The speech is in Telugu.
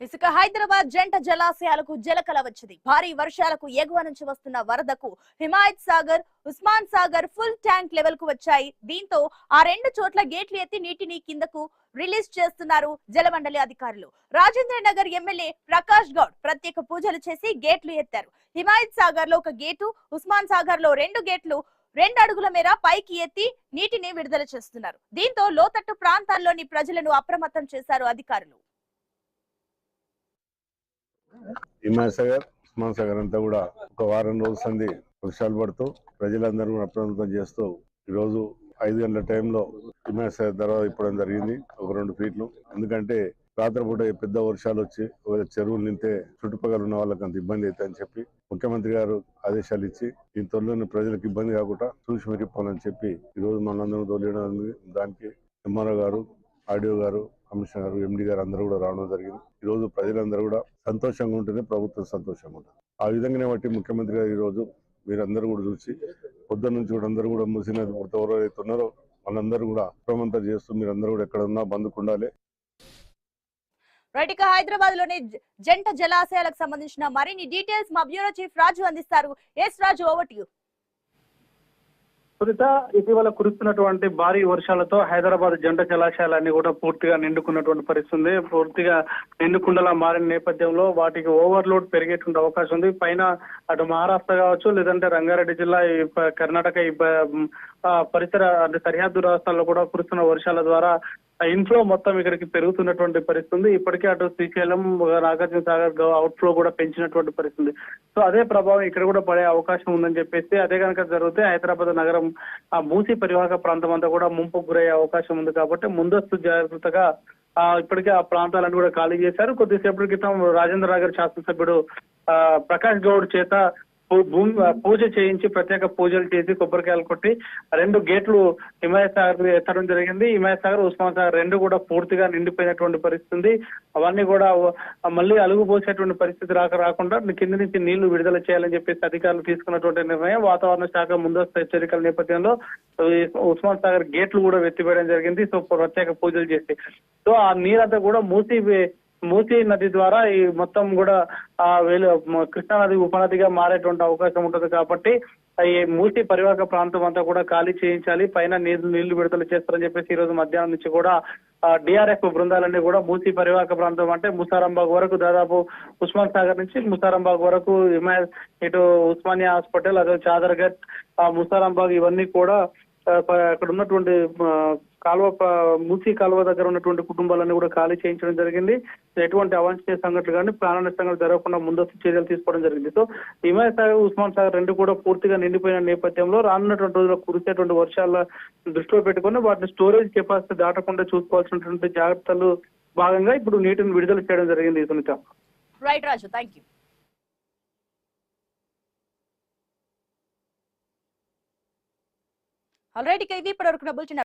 ఇసుక హైదరాబాద్ జంట జలాశయాలకు జలకల వచ్చింది. భారీ వర్షాలకు ఎగువ నుంచి వస్తున్న వరదకు Himayat Sagar, Osman Sagar full tank level కు వచ్చాయి. దీంతో ఆ రెండు చోట్ల గేట్లు ఎత్తి నీటిని కిందకు రిలీజ్ చేస్తున్నారు జలమండలి అధికారులు. రాజేంద్ర నగర్ ఎమ్మెల్యే ప్రకాష్ గౌడ్ ప్రత్యేక పూజలు చేసి గేట్లు ఎత్తారు. హిమాయత్ సాగర్ లో ఒక గేటు, ఉస్మాన్ సాగర్ లో రెండు గేట్లు 2 అడుగుల మేర పైకి ఎత్తి నీటిని విడుదల చేస్తున్నారు. దీంతో లోతట్టు ప్రాంతాల్లోని ప్రజలను అప్రమత్తం చేశారు అధికారులు. హిమాయత్ సాగర్, ఉస్మాన్ సాగర్ అంతా కూడా ఒక వారం రోజుల సంది వర్షాలు పడుతూ ప్రజలందరూ అప్రమత్తం చేస్తూ ఈరోజు 5 గంటల టైంలో హిమాయత్ సాగర్ తర్వాత ఇప్పడం జరిగింది. ఒక 2 ఫీట్లు. ఎందుకంటే రాత్రిపూట పెద్ద వర్షాలు వచ్చి ఒక చెరువులు నింటే చుట్టుపక్కల ఉన్న వాళ్ళకి అంత ఇబ్బంది అవుతుందని చెప్పి ముఖ్యమంత్రి గారు ఆదేశాలు ఇచ్చి ఈ తొలిలోని ప్రజలకు ఇబ్బంది కాకుండా చూసి మెరిగిపోవాలని చెప్పి ఈ రోజు మనందరం తోలియడం. దానికి ఎంఆర్ఓ గారు, ఆర్డీఓ గారు, కమిషనర్ గారు, ఎండి గారు అందరూ కూడా రావడం జరిగింది. ఈ రోజు ప్రజలందరూ కూడా సంతోషంగా ఉంటేనే ప్రభుత్వం సంతోషంగా ఉంటుంది. ఆ విధంగానే బట్టి ముఖ్యమంత్రి గారు ఈ రోజు మీరందరూ కూడా చూసి పొద్దున్న నుంచి కూడా అందరూ కూడా ముసినది ఎవరైతే ఉన్నారో వాళ్ళందరూ కూడా అప్రమత్తం చేస్తూ మీరందరూ కూడా ఎక్కడ ఉన్నా బంద్కు ఉండాలి. రైట్, ఇక హైదరాబాద్ లోని జంట జలాశయాలకు సంబంధించిన మరిన్ని డీటెయిల్స్ మా బ్యూరో చీఫ్ రాజు అందిస్తారు. Yes Raju, over to you. ఇటీవల కురుస్తున్నటువంటి భారీ వర్షాలతో హైదరాబాద్ జంట జలాశయాలన్నీ కూడా పూర్తిగా నిండుకున్నటువంటి పరిస్థితి ఉంది. పూర్తిగా నిండుకుండలా మారిన నేపథ్యంలో వాటికి ఓవర్లోడ్ పెరిగేటువంటి అవకాశం ఉంది. పైన అటు మహారాష్ట్ర కావచ్చు, లేదంటే రంగారెడ్డి జిల్లా, కర్ణాటక పరిసర అంటే సరిహద్దు రాష్ట్రాల్లో కూడా కురుస్తున్న వర్షాల ద్వారా ఇన్ఫ్లో మొత్తం ఇక్కడికి పెరుగుతున్నటువంటి పరిస్థితి ఉంది. ఇప్పటికే అటు శ్రీశైలం, నాగార్జున సాగర్ అవుట్ఫ్లో కూడా పెంచినటువంటి పరిస్థితి. సో అదే ప్రభావం ఇక్కడ కూడా పడే అవకాశం ఉందని చెప్పేసి, అదే కనుక జరిగితే హైదరాబాద్ నగరం మూసీ పరివాహక ప్రాంతం అంతా కూడా ముంపుకు గురయ్యే అవకాశం ఉంది. కాబట్టి ముందస్తు జాగ్రత్తగా ఇప్పటికే ఆ ప్రాంతాలను కూడా ఖాళీ చేశారు. కొద్దిసేపటి క్రితం రాజేంద్ర నగర్ శాసనసభ్యుడు ప్రకాష్ గౌడ్ చేత పూజ చేయించి ప్రత్యేక పూజలు చేసి కొబ్బరికాయలు కొట్టి 2 గేట్లు హిమాయత్ సాగర్ ఎత్తడం జరిగింది. హిమాయత్ సాగర్, ఉస్మాన్ సాగర్ 2 కూడా పూర్తిగా నిండిపోయినటువంటి పరిస్థితి. అవన్నీ కూడా మళ్ళీ అలుగుపోసేటువంటి పరిస్థితి రాకుండా కింద నుంచి నీళ్లు విడుదల చేయాలని చెప్పేసి అధికారులు తీసుకున్నటువంటి నిర్ణయం. వాతావరణ శాఖ ముందస్తు హెచ్చరికల నేపథ్యంలో ఉస్మాన్ సాగర్ గేట్లు కూడా ఎత్తివేయడం జరిగింది. సో ప్రత్యేక పూజలు చేసి సో ఆ నీరంతా కూడా మూసీ నది ద్వారా ఈ మొత్తం కూడా కృష్ణా నది ఉపనదిగా మారేటువంటి అవకాశం ఉంటుంది. కాబట్టి ఈ మూసీ పరివాహక ప్రాంతం అంతా కూడా ఖాళీ చేయించాలి, పైన నీళ్లు విడుదల చేస్తారని చెప్పేసి ఈ రోజు మధ్యాహ్నం నుంచి కూడా డిఆర్ఎఫ్ బృందాలన్నీ కూడా మూసీ పరివాహక ప్రాంతం అంటే ముసారంబాగ్ వరకు, దాదాపు ఉస్మాన్ సాగర్ నుంచి ముసారంబాగ్ వరకు, ఇటు ఉస్మానియా హాస్పిటల్, అదే చాదర్ఘట్, ముసారంబాగ్ ఇవన్నీ కూడా అక్కడ ఉన్నటువంటి మూసీ కాలువ దగ్గర ఉన్నటువంటి కుటుంబాలన్నీ కూడా ఖాళీ చేయించడం జరిగింది. ఎటువంటి అవాంఛనీయ సంఘటనలు కానీ ప్రాణ నష్టంగా జరగకుండా ముందస్తు చర్యలు తీసుకోవడం జరిగింది. సో హిమాయత్ సాగర్, ఉస్మాన్ సాగర్ 2 కూడా పూర్తిగా నిండిపోయిన నేపథ్యంలో రానున్నటువంటి రోజుల్లో కురిసేటువంటి వర్షాల దృష్టిలో పెట్టుకుని వాటిని స్టోరేజ్ కెపాసిటీ దాటకుండా చూసుకోవాల్సినటువంటి జాగ్రత్తలు భాగంగా ఇప్పుడు నీటిని విడుదల చేయడం జరిగింది. Sunitha. Right Raju, thank you. Already ఇప్పటి వరకు